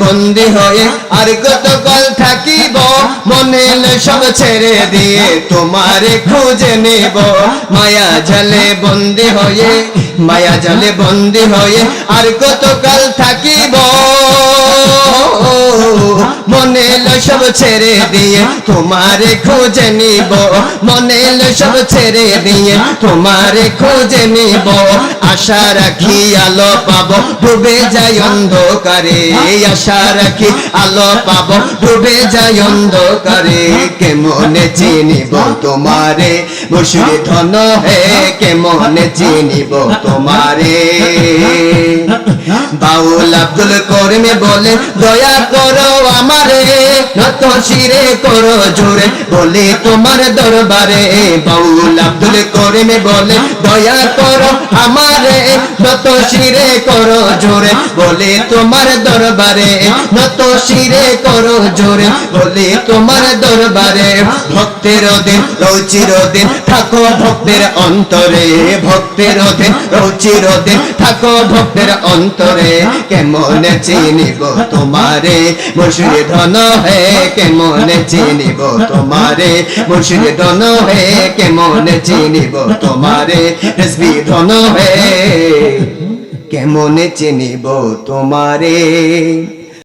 বন্দি হয়ে আর কতকাল থাকিব, মনে সব ছেড়ে দিয়ে তোমারে খুঁজে নেব। মায়া জালে বন্দি হয়ে, মায়া জালে বন্দি হয়ে আর কতকাল থাকিব, মনে সব ছেড়ে দিয়ে তোমারে খুঁজে নিব, মনে সব ছেড়ে দিয়ে তোমারে খুঁজে নিব। আশা রাখি আলো পাবো, ডুবে যাই অন্ধকারে, আশা রাখি আলো পাবো, ডুবে যাই অন্ধকারে। কেমনে চিনিব তোমারে মুর্শিদ হে, কেমনে চিনিব তোমারে। বাউল আব্দুল করিম বলে দয়া করো আমারে, নত শিরে করো জোরে বলে তোমার দরবারে। বাউল আব্দুল করিম বলে দয়া করো আমারে, নত শিরে করো জোরে বলে তোমার দরবারে, নত শিরে করো জোরে বলে তোমার দরবারে। ভক্তের দিন রৌচির দিন থাকো ভক্তের অন্তরে, ভক্তের দিন রৌচির দিন থাকো ভক্তের অন্তরে। কেমনে চিনিব তোমারে মুর্শিদ হে, কেমনে চিনিব তোমারে মুর্শিদ হে, কেমনে চিনিব তোমারে রেসবি হে, কেমনে চিনিব তোমারে।